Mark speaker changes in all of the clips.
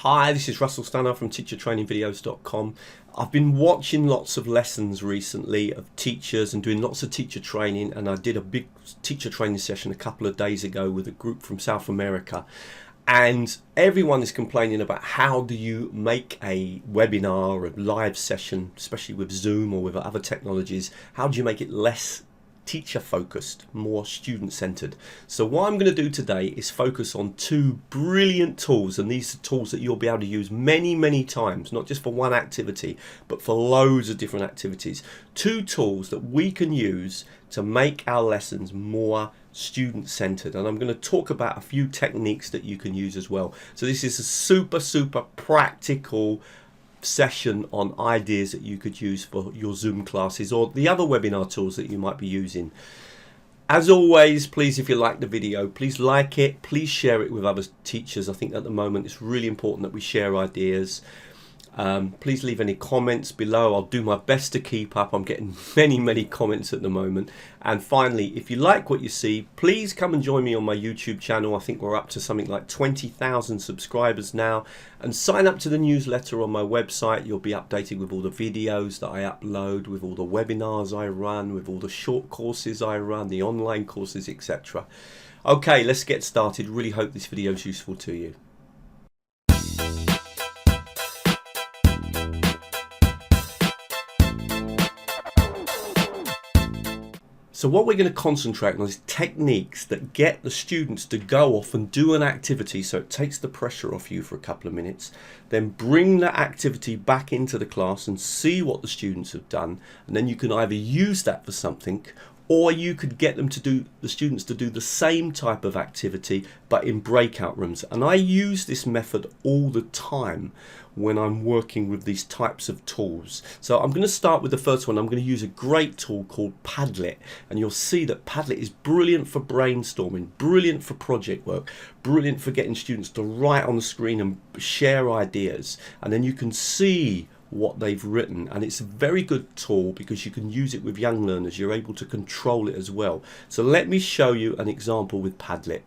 Speaker 1: Hi, this is Russell Stanner from teachertrainingvideos.com. I've been watching lots of lessons recently of teachers and doing lots of teacher training, and I did a big teacher training session a couple of days ago with a group from South America, and everyone is complaining about how do you make a webinar or a live session, especially with Zoom or with other technologies, how do you make it less teacher focused, more student centered? So what I'm going to do today is focus on two brilliant tools, and these are tools that you'll be able to use many times, not just for one activity but for loads of different activities. Two tools that we can use to make our lessons more student centered, and I'm going to talk about a few techniques that you can use as well. So this is a super practical session on ideas that you could use for your Zoom classes or the other webinar tools that you might be using. As always, please, if you like the video, please like it, please share it with other teachers. I think at the moment it's really important that we share ideas. Please leave any comments below. I'll do my best to keep up. I'm getting many comments at the moment. And finally, if you like what you see, please come and join me on my YouTube channel. I think we're up to something like 20,000 subscribers now. And sign up to the newsletter on my website. You'll be updated with all the videos that I upload, with all the webinars I run, with all the short courses I run, the online courses, etc. Okay, let's get started. Really hope this video is useful to you. So what we're going to concentrate on is techniques that get the students to go off and do an activity, so it takes the pressure off you for a couple of minutes, then bring that activity back into the class and see what the students have done, and then you can either use that for something, or you could get them to do, the students to do the same type of activity but in breakout rooms. And I use this method all the time when I'm working with these types of tools. So I'm going to start with the first one. I'm going to use a great tool called Padlet, and you'll see that Padlet is brilliant for brainstorming, brilliant for project work, brilliant for getting students to write on the screen and share ideas, and then you can see what they've written. And it's a very good tool because you can use it with young learners. You're able to control it as well. So let me show you an example with Padlet.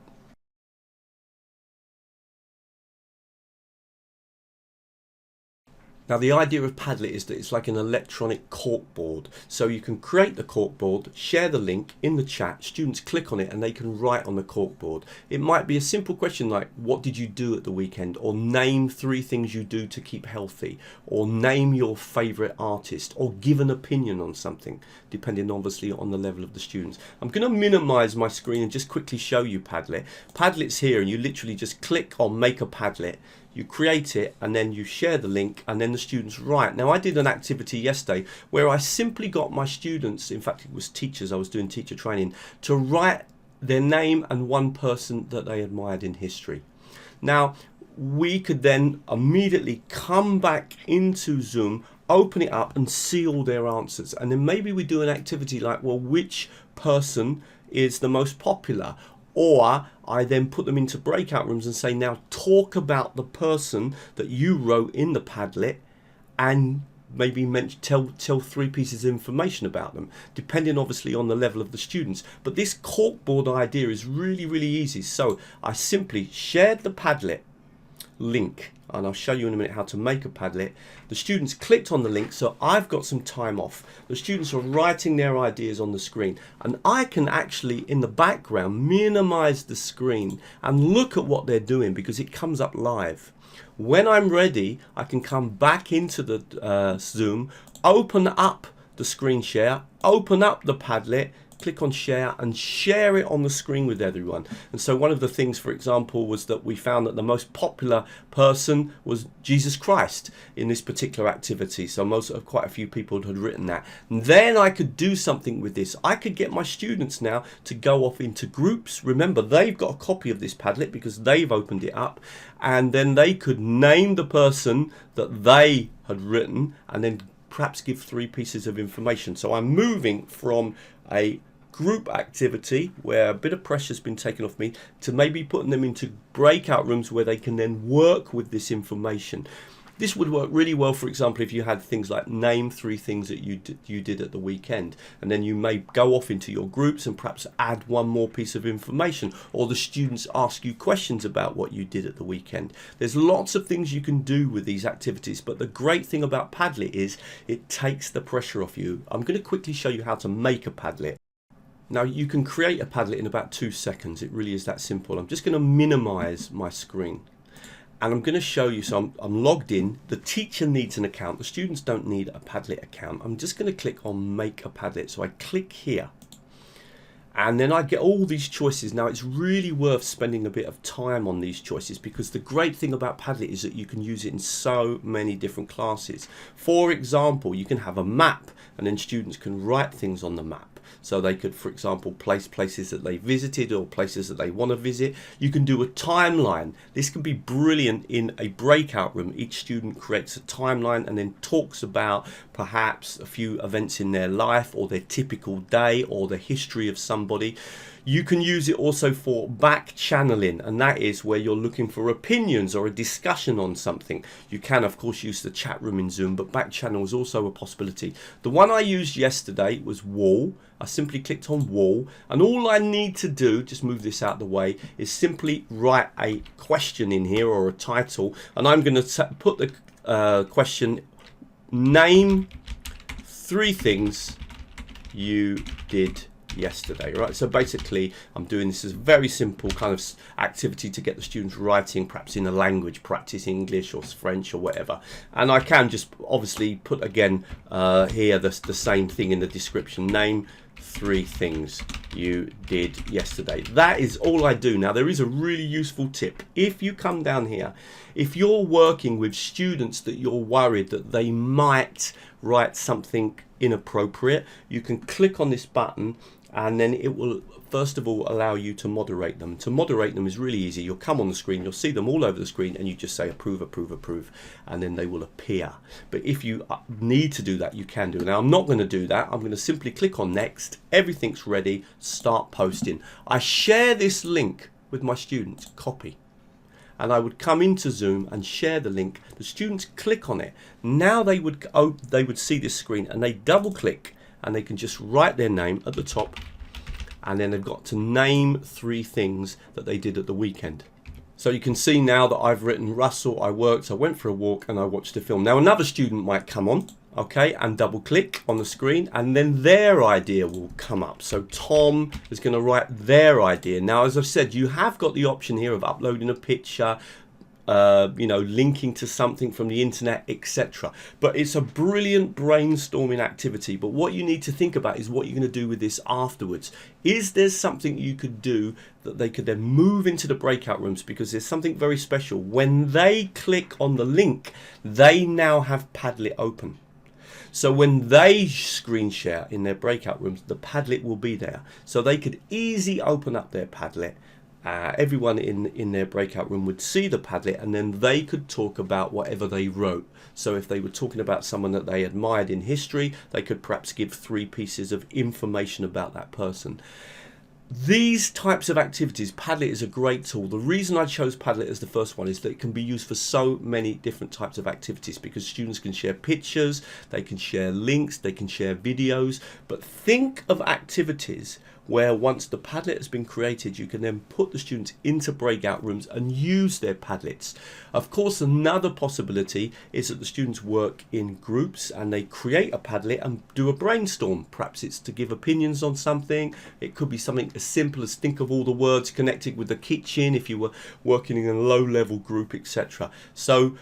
Speaker 1: Now the idea of Padlet is that it's like an electronic corkboard. So you can create the corkboard, share the link in the chat, students click on it and they can write on the corkboard. It might be a simple question like, what did you do at the weekend? Or name 3 things you do to keep healthy. Or name your favorite artist. Or give an opinion on something, depending obviously on the level of the students. I'm going to minimize my screen and just quickly show you Padlet. Padlet's here, and you literally just click on make a Padlet. You create it and then you share the link and then the students write. Now I did an activity yesterday where I simply got my students, in fact it was teachers, I was doing teacher training, to write their name and one person that they admired in history. Now we could then immediately come back into Zoom, open it up and see all their answers, and then maybe we do an activity like, well, which person is the most popular? Or I then put them into breakout rooms and say, now talk about the person that you wrote in the Padlet and maybe tell 3 pieces of information about them, depending obviously on the level of the students. But this corkboard idea is really easy. So I simply shared the Padlet link, and I'll show you in a minute how to make a Padlet. The students clicked on the link, so I've got some time off. The students are writing their ideas on the screen, and I can actually in the background minimize the screen and look at what they're doing because it comes up live. When I'm ready, I can come back into the Zoom, open up the screen share, open up the Padlet, click on share and share it on the screen with everyone. And so one of the things, for example, was that we found that the most popular person was Jesus Christ in this particular activity. So quite a few people had written that. And then I could do something with this. I could get my students now to go off into groups. Remember, they've got a copy of this Padlet because they've opened it up, and then they could name the person that they had written and then perhaps give 3 pieces of information. So I'm moving from a group activity where a bit of pressure has been taken off me to maybe putting them into breakout rooms where they can then work with this information. This would work really well, for example, if you had things like name 3 things that you did at the weekend, and then you may go off into your groups and perhaps add one more piece of information, or the students ask you questions about what you did at the weekend. There's lots of things you can do with these activities, but the great thing about Padlet is it takes the pressure off you. I'm going to quickly show you how to make a Padlet. Now, you can create a Padlet in about 2 seconds. It really is that simple. I'm just going to minimize my screen. And I'm going to show you, so I'm logged in. The teacher needs an account. The students don't need a Padlet account. I'm just going to click on Make a Padlet. So I click here. And then I get all these choices. Now, it's really worth spending a bit of time on these choices, because the great thing about Padlet is that you can use it in so many different classes. For example, you can have a map, and then students can write things on the map. So they could, for example, place places that they visited or places that they want to visit. You can do a timeline. This can be brilliant in a breakout room. Each student creates a timeline and then talks about perhaps a few events in their life, or their typical day, or the history of somebody. You can use it also for back channeling, and that is where you're looking for opinions or a discussion on something. You can, of course, use the chat room in Zoom, but back channel is also a possibility. The one I used yesterday was wall. I simply clicked on wall, and all I need to do, just move this out of the way, is simply write a question in here, or a title, and I'm going to put the question, name 3 things you did yesterday. Right, so basically I'm doing this as a very simple kind of activity to get the students writing, perhaps in a language, practice English or French or whatever. And I can just obviously put again here the same thing in the description, name 3 things you did yesterday. That is all I do. Now, there is a really useful tip. If you come down here, if you're working with students that you're worried that they might write something inappropriate, you can click on this button, and then it will first of all allow you to moderate them. To moderate them is really easy. You'll come on the screen, you'll see them all over the screen, and you just say approve, approve, approve, and then they will appear. But if you need to do that, you can do it. Now, I'm not going to do that. I'm going to simply click on next. Everything's ready. Start posting. I share this link with my students, copy. And I would come into Zoom and share the link. The students click on it. Now they would see this screen, and they double click, and they can just write their name at the top, and then they've got to name 3 things that they did at the weekend. So you can see now that I've written Russell, I worked, I went for a walk, and I watched a film. Now, another student might come on, okay, and double click on the screen, and then their idea will come up. So Tom is going to write their idea. Now, as I've said, you have got the option here of uploading a picture, linking to something from the internet, etc. But it's a brilliant brainstorming activity. But what you need to think about is what you're going to do with this afterwards. Is there something you could do that they could then move into the breakout rooms? Because there's something very special. When they click on the link, they now have Padlet open. So when they screen share in their breakout rooms, the Padlet will be there. So they could easily open up their Padlet. Everyone in their breakout room would see the Padlet, and then they could talk about whatever they wrote. So if they were talking about someone that they admired in history, they could perhaps give 3 pieces of information about that person. These types of activities, Padlet is a great tool. The reason I chose Padlet as the first one is that it can be used for so many different types of activities, because students can share pictures, they can share links, they can share videos. But think of activities where once the Padlet has been created, you can then put the students into breakout rooms and use their Padlets. Of course, another possibility is that the students work in groups and they create a Padlet and do a brainstorm. Perhaps it's to give opinions on something. It could be something as simple as think of all the words connected with the kitchen if you were working in a low-level group, etc. So,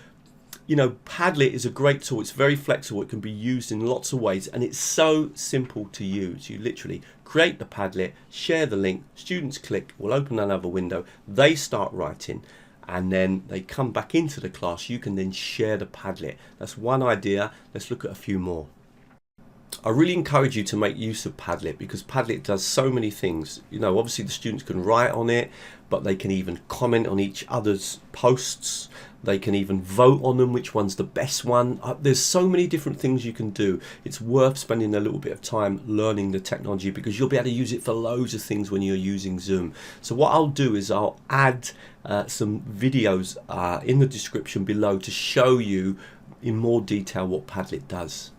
Speaker 1: Padlet is a great tool. It's very flexible. It can be used in lots of ways, and it's so simple to use. You literally create the Padlet, share the link, students click, will open another window, they start writing, and then they come back into the class. You can then share the Padlet. That's one idea. Let's look at a few more. I really encourage you to make use of Padlet, because Padlet does so many things. Obviously the students can write on it, but they can even comment on each other's posts. They can even vote on them, which one's the best one. There's so many different things you can do. It's worth spending a little bit of time learning the technology, because you'll be able to use it for loads of things when you're using Zoom. So what I'll do is I'll add some videos in the description below to show you in more detail what Padlet does.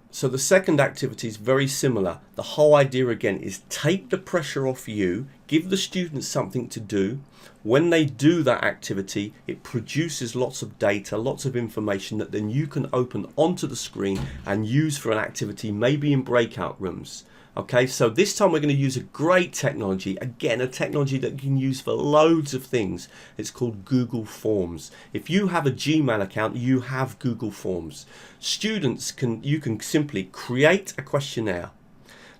Speaker 1: So the second activity is very similar. The whole idea again is take the pressure off you, give the students something to do. When they do that activity, it produces lots of data, lots of information that then you can open onto the screen and use for an activity, maybe in breakout rooms. Okay, so this time we're going to use a great technology, again a technology that you can use for loads of things. It's called Google Forms. If you have a Gmail account, you have Google Forms. Students you can simply create a questionnaire.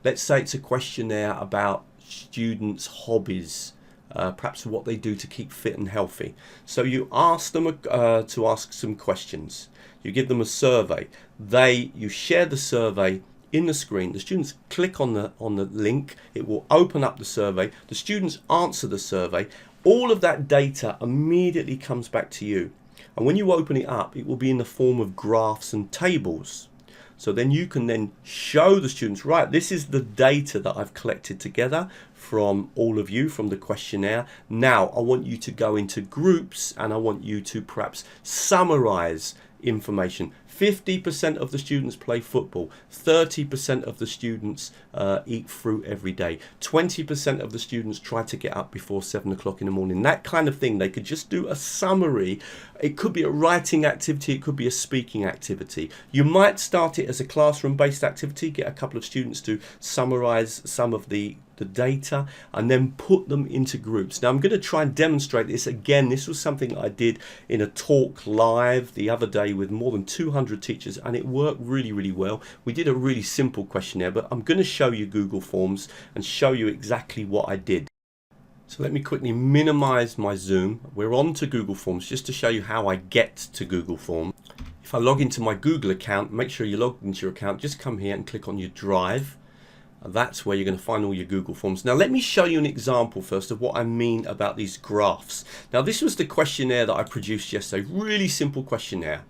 Speaker 1: Let's say it's a questionnaire about students' hobbies, perhaps what they do to keep fit and healthy. So you ask them to ask some questions. You give them a survey. You share the survey in the screen. The students click on the link. It will open up the survey. The students answer the survey. All of that data immediately comes back to you. And when you open it up, it will be in the form of graphs and tables. So then you can then show the students, right, this is the data that I've collected together from all of you, from the questionnaire. Now I want you to go into groups and I want you to perhaps summarize information. 50% of the students play football, 30% of the students eat fruit every day, 20% of the students try to get up before 7 o'clock in the morning. That kind of thing. They could just do a summary. It could be a writing activity, it could be a speaking activity. You might start it as a classroom based activity, get a couple of students to summarize some of the data and then put them into groups. Now I'm going to try and demonstrate this again. This was something I did in a talk live the other day with more than 200 teachers, and it worked really well. We did a really simple questionnaire, but I'm going to show you Google Forms and show you exactly what I did. So let me quickly minimize my Zoom. We're on to Google Forms just to show you how I get to Google Forms. If I log into my Google account, make sure you log into your account, just come here and click on your Drive. That's where you're going to find all your Google Forms. Now let me show you an example first of what I mean about these graphs. Now this was the questionnaire that I produced yesterday, really simple questionnaire.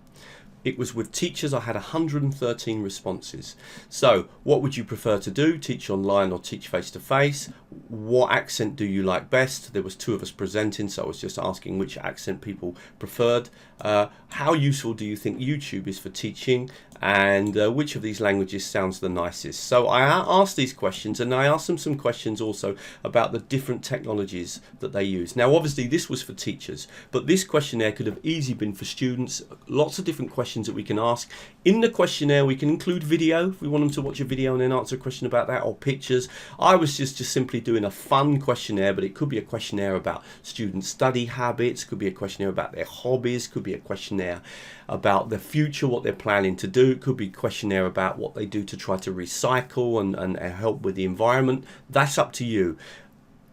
Speaker 1: It was with teachers. I had 113 responses. So what would you prefer to do? Teach online or teach face-to-face? What accent do you like best? There was 2 of us presenting, so I was just asking which accent people preferred. How useful do you think YouTube is for teaching? And which of these languages sounds the nicest? So I asked these questions, and I asked them some questions also about the different technologies that they use. Now obviously this was for teachers, but this questionnaire could have easily been for students. Lots of different questions that we can ask. In the questionnaire we can include video if we want them to watch a video and then answer a question about that, or pictures. I was just simply doing a fun questionnaire, but it could be a questionnaire about student study habits, could be a questionnaire about their hobbies, could be a questionnaire about the future, what they're planning to do. It could be a questionnaire about what they do to try to recycle and help with the environment. That's up to you.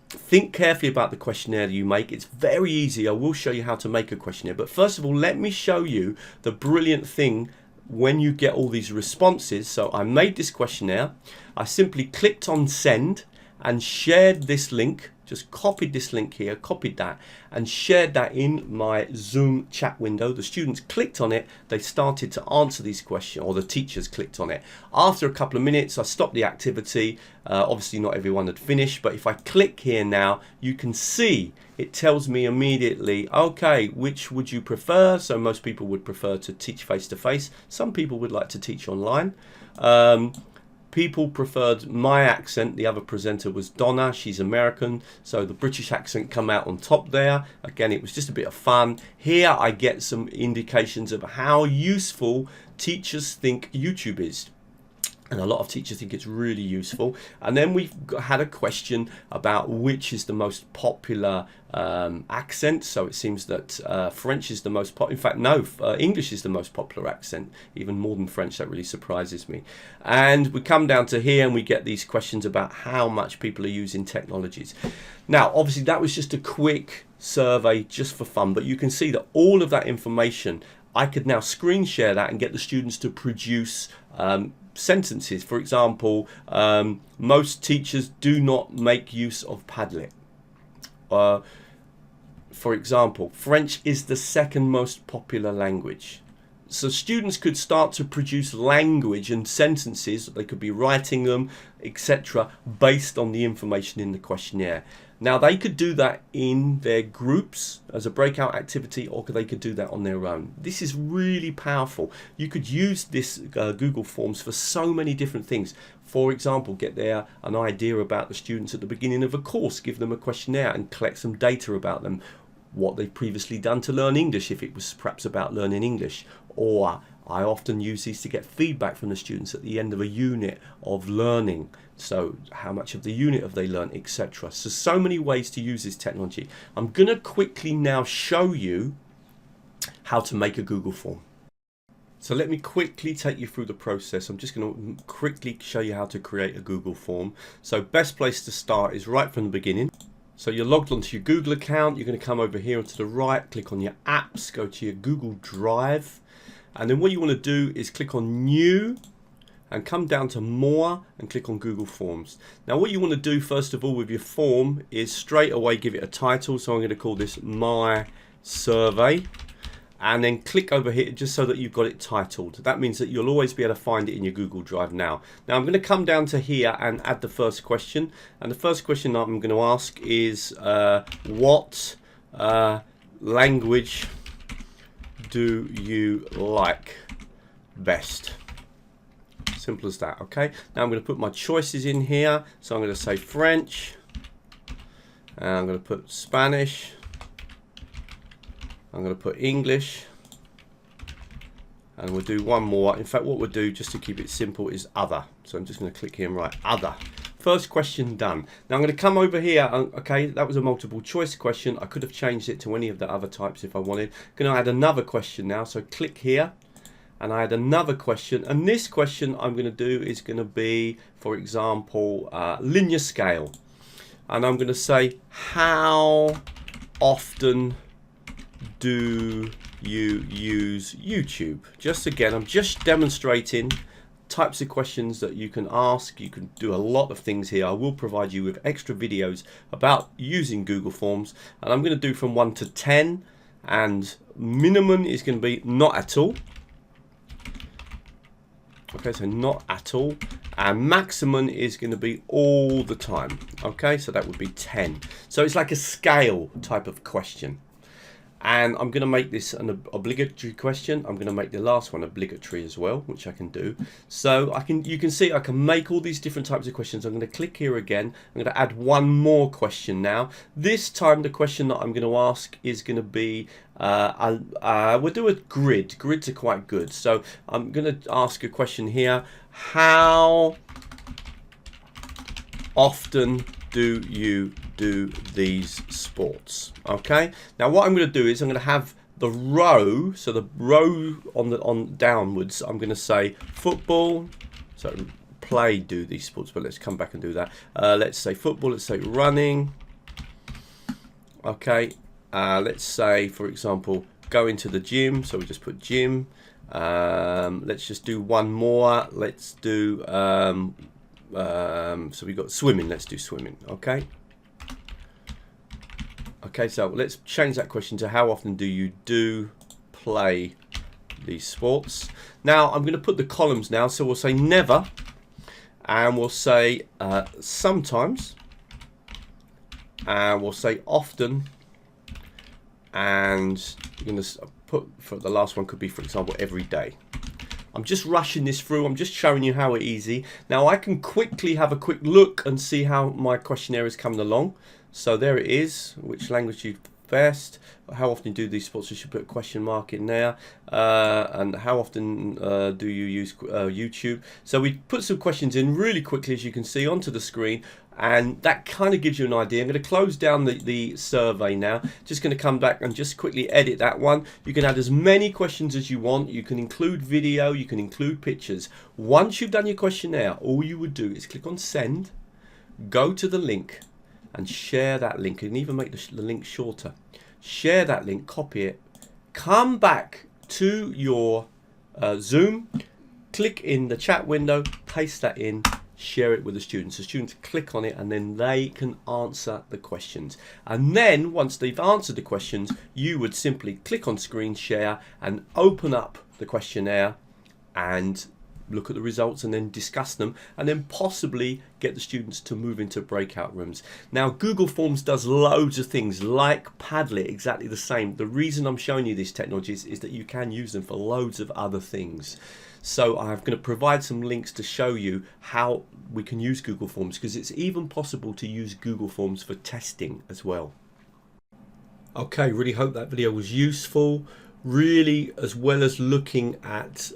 Speaker 1: Think carefully about the questionnaire you make. It's very easy. I will show you how to make a questionnaire, but first of all let me show you the brilliant thing when you get all these responses. So I made this questionnaire, I simply clicked on send and shared this link, just copied this link here, copied that and shared that in my Zoom chat window. The students clicked on it, they started to answer these questions, or the teachers clicked on it. After a couple of minutes I stopped the activity. Obviously not everyone had finished, but if I click here now you can see it tells me immediately, okay, which would you prefer? So most people would prefer to teach face-to-face. Some people would like to teach online. People preferred my accent. The other presenter was Donna, she's American, so the British accent come out on top there. Again, it was just a bit of fun. Here I get some indications of how useful teachers think YouTube is. And a lot of teachers think it's really useful. And then we've had a question about which is the most popular accent. So it seems that French is the most popular. In fact, no, English is the most popular accent, even more than French. That really surprises me. And we come down to here and we get these questions about how much people are using technologies. Now, obviously, that was just a quick survey just for fun, but you can see that all of that information, I could now screen share that and get the students to produce sentences. For example, most teachers do not make use of Padlet. For example, French is the second most popular language. So students could start to produce language and sentences, they could be writing them, etc., based on the information in the questionnaire. Now they could do that in their groups as a breakout activity, or they could do that on their own. This is really powerful. You could use this Google Forms for so many different things. For example, get an idea about the students at the beginning of a course, give them a questionnaire and collect some data about them, what they've previously done to learn English if it was perhaps about learning English. Or I often use these to get feedback from the students at the end of a unit of learning. So how much of the unit have they learned, etc. So many ways to use this technology. I'm going to quickly now show you how to make a Google form. So let me quickly take you through the process. I'm just going to quickly show you how to create a Google form. So best place to start is right from the beginning. So you're logged onto your Google account. You're going to come over here and to the right, click on your apps, go to your Google Drive. And then what you want to do is click on New and come down to More and click on Google Forms. Now what you want to do first of all with your form is straight away give it a title. So I'm going to call this My Survey. And then click over here just so that you've got it titled. That means that you'll always be able to find it in your Google Drive now. Now I'm going to come down to here and add the first question. And the first question I'm going to ask is what language do you like best? Simple as that. Okay, now I'm going to put my choices in here. So I'm going to say French, and I'm going to put Spanish, I'm going to put English, and we'll do one more. In fact, what we'll do just to keep it simple is other. So I'm just going to click here and write other. First question done. Now I'm going to come over here. Okay, that was a multiple choice question. I could have changed it to any of the other types if I wanted. I'm going to add another question now. So click here and I add another question. And this question I'm going to do is going to be, for example, linear scale. And I'm going to say, how often do you use YouTube? Just again, I'm just demonstrating types of questions that you can ask. You can do a lot of things here. I will provide you with extra videos about using Google Forms, and I'm going to do from 1 to 10, and minimum is going to be not at all. Okay, so not at all, and maximum is going to be all the time. Okay, so that would be 10. So it's like a scale type of question. And I'm going to make this an obligatory question. I'm going to make the last one obligatory as well, which I can do. So you can see I can make all these different types of questions. I'm going to click here again. I'm going to add one more question now. This time the question that I'm going to ask is going to be, we'll do a grid. Grids are quite good. So I'm going to ask a question here. How often do you do these sports? Okay, now what I'm going to do is I'm going to have the row, so the row on downwards, I'm going to say football, so do these sports, but let's come back and do that. Let's say football, let's say running. Okay, let's say, for example, go into the gym, so we just put gym. Let's just do one more. Let's do so we got swimming. Let's do swimming. Okay, so let's change that question to how often do you play these sports. Now I'm going to put the columns now, so we'll say never, and we'll say sometimes, and we'll say often, and you're going to put, for the last one could be, for example, every day. I'm just rushing this through. I'm just showing you how easy. Now I can quickly have a quick look and see how my questionnaire is coming along. So there it is. Which language you best? How often do these sports? You should put a question mark in there. And how often do you use YouTube? So we put some questions in really quickly, as you can see, onto the screen. And that kind of gives you an idea. I'm going to close down the survey now. Just going to come back and just quickly edit that one. You can add as many questions as you want. You can include video. You can include pictures. Once you've done your questionnaire, all you would do is click on send, go to the link and share that link. You can even make the link shorter. Share that link, copy it, come back to your Zoom, click in the chat window, paste that in, share it with the students. The students click on it and then they can answer the questions. And then once they've answered the questions, you would simply click on screen share and open up the questionnaire and look at the results and then discuss them, and then possibly get the students to move into breakout rooms. Now, Google Forms does loads of things like Padlet, exactly the same. The reason I'm showing you these technologies is that you can use them for loads of other things. So I'm going to provide some links to show you how we can use Google Forms, because it's even possible to use Google Forms for testing as well. Okay, really hope that video was useful. Really, as well as looking at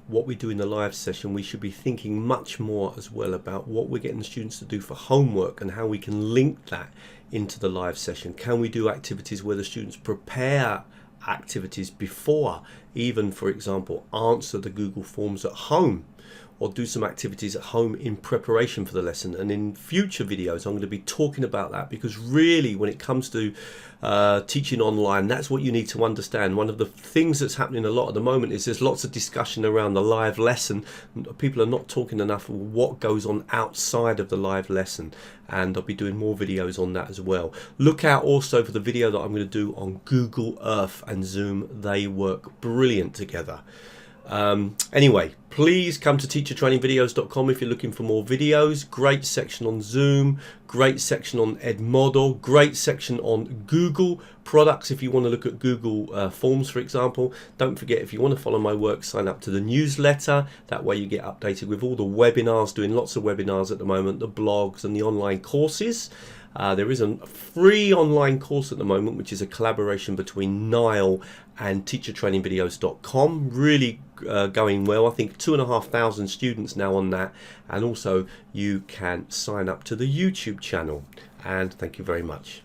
Speaker 1: what we do in the live session, we should be thinking much more as well about what we're getting the students to do for homework and how we can link that into the live session. Can we do activities where the students prepare activities before, even, for example, answer the Google Forms at home, or do some activities at home in preparation for the lesson? And in future videos I'm going to be talking about that, because really when it comes to teaching online, that's what you need to understand. One of the things that's happening a lot at the moment is there's lots of discussion around the live lesson. People are not talking enough of what goes on outside of the live lesson, and I'll be doing more videos on that as well. Look out also for the video that I'm going to do on Google Earth and Zoom. They work brilliant together. Anyway, please come to teachertrainingvideos.com if you're looking for more videos. Great section on Zoom, great section on Edmodo, great section on Google products if you want to look at Google Forms, for example. Don't forget, if you want to follow my work, sign up to the newsletter. That way you get updated with all the webinars, doing lots of webinars at the moment, the blogs and the online courses. There is a free online course at the moment, which is a collaboration between Nile and teachertrainingvideos.com. Really going well. I think 2,500 students now on that, and also you can sign up to the YouTube channel. And thank you very much.